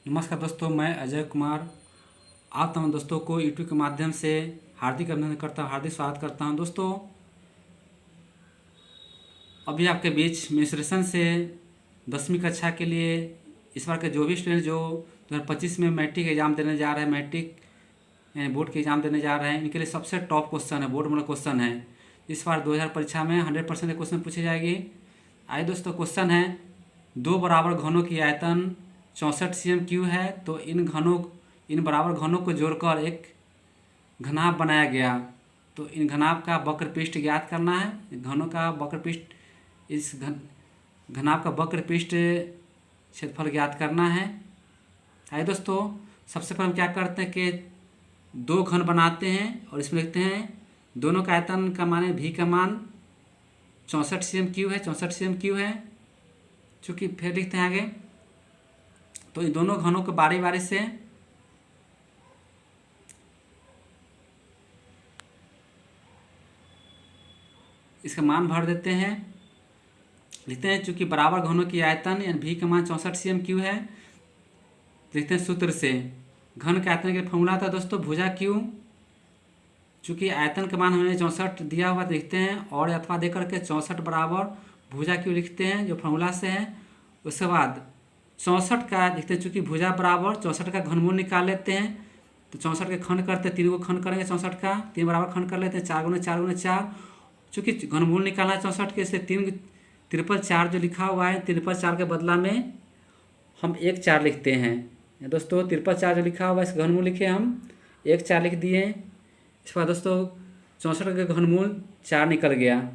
नमस्कार दोस्तों, मैं अजय कुमार आप तमाम दोस्तों को यूट्यूब के माध्यम से हार्दिक अभिनंदन करता हूँ, हार्दिक स्वागत करता हूँ। दोस्तों, अभी आपके बीच मेंस्ट्रुएशन से 10वीं कक्षा के लिए इस बार के जो भी स्टूडेंट जो 2025 में मैट्रिक एग्ज़ाम देने जा रहे हैं, मैट्रिक यानी बोर्ड के एग्ज़ाम देने जा रहे हैं, इनके लिए सबसे टॉप क्वेश्चन है, बोर्ड वाला क्वेश्चन है। इस बार 2000 परीक्षा में 100% क्वेश्चन पूछी जाएगी। आइए दोस्तों, क्वेश्चन है, दो बराबर घनों की आयतन 64 cm³ है, तो इन बराबर घनों को जोड़कर एक घनाभ बनाया गया। तो इन घनाभ का वक्र पृष्ठ ज्ञात करना है। घनों का वक्र पृष्ठ, इस घनाभ का वक्र पृष्ठ क्षेत्रफल ज्ञात करना है। आइए दोस्तों, सबसे पहले हम क्या करते हैं कि दो घन बनाते हैं और इसमें लिखते हैं दोनों का आयतन का मान है, भी का मान 64 cm³ है, 64 cm³ है। चूँकि फिर लिखते हैं आगे, तो इन दोनों घनों को बारी बारी से इसका मान भर देते हैं। लिखते हैं चूँकि बराबर घनों की आयतन यानी भी का मान 64 cm³ है, लिखते हैं सूत्र से घन के आयतन के लिए फॉर्मूला था दोस्तों भुजा क्यू। चूँकि आयतन का मान हमें 64 दिया हुआ, लिखते हैं और अथवा दे करके 64 बराबर भुजा क्यू लिखते हैं, जो फॉर्मूला से है। उसके बाद 64 का लिखते हैं, चूँकि भुजा बराबर 64 का घनमूल निकाल लेते हैं। तो 64 के खंड करते हैं, 3 को खंड करेंगे 64 का, 3 बराबर खंड कर लेते हैं, 4 गुने 4 गुने 4। चूँकि घनमूल निकालना है 64 के, इसलिए 3 4 जो लिखा हुआ है, 3 4 के बदला में हम 1 4 लिखते हैं। दोस्तों 3 4 जो लिखा हुआ है, इसका घनमूल लिखे हम 1 4 लिख दिए। इसके बाद दोस्तों 64 का घनमूल 4 निकल गया।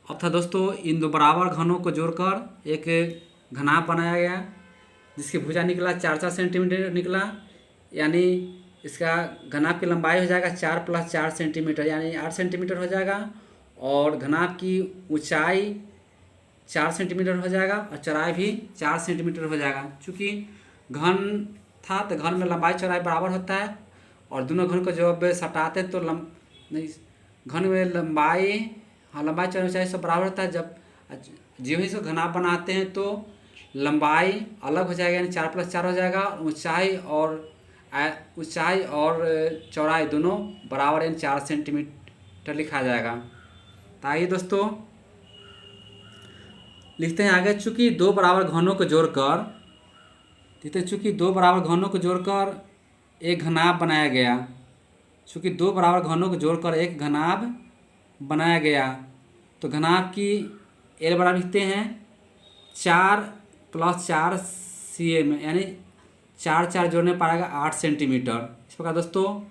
अब था दोस्तों, इन दो बराबर घनों को जोड़कर एक घनाभ बनाया गया, जिसकी भुजा निकला 4 सेंटीमीटर निकला, यानी इसका घनाभ की लंबाई हो जाएगा 4 + 4 सेंटीमीटर, यानी 8 सेंटीमीटर हो जाएगा। और घनाभ की ऊंचाई 4 सेंटीमीटर हो जाएगा और चौड़ाई भी 4 सेंटीमीटर हो जाएगा। चूँकि घन था तो घन में लंबाई चौड़ाई बराबर होता है, और दोनों घन को जब सटाते तो घन में लंबाई चौड़ाई ऊंचाई सब बराबर होता है। जब जो ही इसको घनाभ बनाते हैं तो लंबाई अलग हो जाएगा, यानी 4 + 4 हो जाएगा। ऊंचाई और चौड़ाई दोनों बराबर, यानी 4 सेंटीमीटर लिखा जाएगा। तो आइए दोस्तों लिखते हैं आगे, चूँकि दो बराबर घनों को जोड़कर एक घनाभ बनाया गया। चूँकि दो बराबर घनों को जोड़कर एक घनाभ बनाया गया, तो घनाभ की एल बराबर लिखते हैं 4 + 4 cm, यानी 4 4 जोड़ने पाएगा 8 सेंटीमीटर। इस प्रकार दोस्तों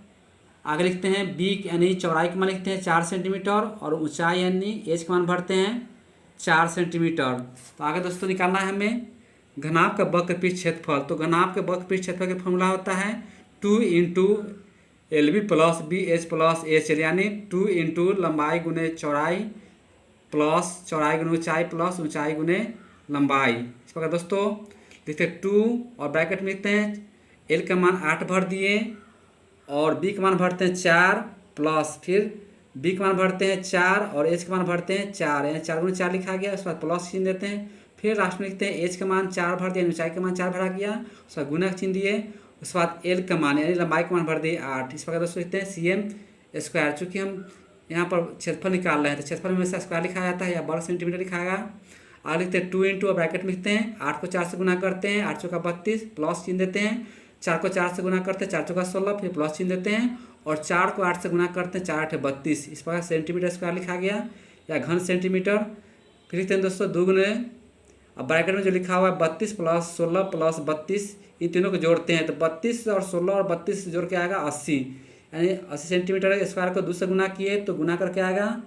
आगे लिखते हैं बी यानी चौड़ाई का मान लिखते हैं 4 सेंटीमीटर, और ऊंचाई यानी एच का मान भरते हैं 4 सेंटीमीटर। तो आगे दोस्तों निकालना है हमें घनाभ का वक्र पृष्ठ क्षेत्रफल। तो घनाभ के वक्र पृष्ठ क्षेत्रफल का फॉर्मूला होता है 2 × LB + BH + HL, यानी 2 × लंबाई गुने चौड़ाई प्लस चौड़ाई गुने ऊंचाई प्लस ऊंचाई गुने लंबाई। इस प्रकार दोस्तों लिखते हैं 2 और ब्रैकेट में लिखते हैं L का मान 8 भर दिए, और B का मान भरते हैं 4 प्लस फिर B का मान भरते हैं 4 और H का मान भरते हैं 4, यानी 4 गुने 4 लिखा गया। उसके बाद प्लस चिन्ह देते हैं, फिर लास्ट में लिखते हैं H का मान 4 भर दिया, ऊंचाई का मान 4 भरा गया, उसका गुना चिन्ह दिए। उसके बाद L का मान यानी लंबाई का मान भर दिए 8। इस प्रकार दोस्तों लिखते हैं cm²। चूँकि हम यहाँ पर क्षेत्रफल निकाल रहे हैं तो क्षेत्रफल में हमेशा स्क्वायर लिखा जाता है या वर्ग सेंटीमीटर लिखाएगा। आगे लिखते हैं 2 × और ब्रैकेट में लिखते हैं 8 को 4 से गुना करते हैं, 8 चौका 32 प्लस चिन्ह देते हैं, 4 को 4 से गुना करते हैं 4 चौका 16 फिर प्लस चिन्ह देते हैं, और 4 को 8 से गुना करते हैं 4 8 32। इस प्रकार सेंटीमीटर स्क्वायर लिखा गया या घन सेंटीमीटर। फिर लिखते हैं दोस्तों 2 गुने, अब ब्रैकेट में जो लिखा हुआ है 32 + 16 + 32, इन तीनों को जोड़ते हैं तो 32 और 16 और 32 जोड़ के आएगा 80, यानी 80 सेंटीमीटर स्क्वायर को 2 से गुना किए तो गुना करके आएगा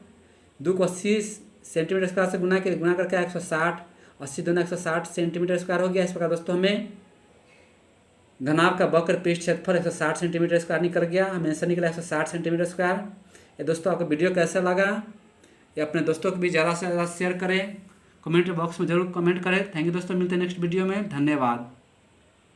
2 को 80 सेंटीमीटर स्क्वायर से गुना किए, गुना करके 160, 80 दूना 160 सेंटीमीटर स्क्वायर हो गया। इस प्रकार दोस्तों हमें घनाभ का वक्र पृष्ठ क्षेत्रफल 160 सेंटीमीटर स्क्वायर निकल गया, हमें आंसर निकला 160 सेंटीमीटर स्क्वायर। ये दोस्तों आपको वीडियो कैसा लगा, ये अपने दोस्तों को भी ज़्यादा से ज़्यादा शेयर करें, कमेंट बॉक्स में जरूर कमेंट करें। थैंक यू दोस्तों, मिलते हैं नेक्स्ट वीडियो में, धन्यवाद।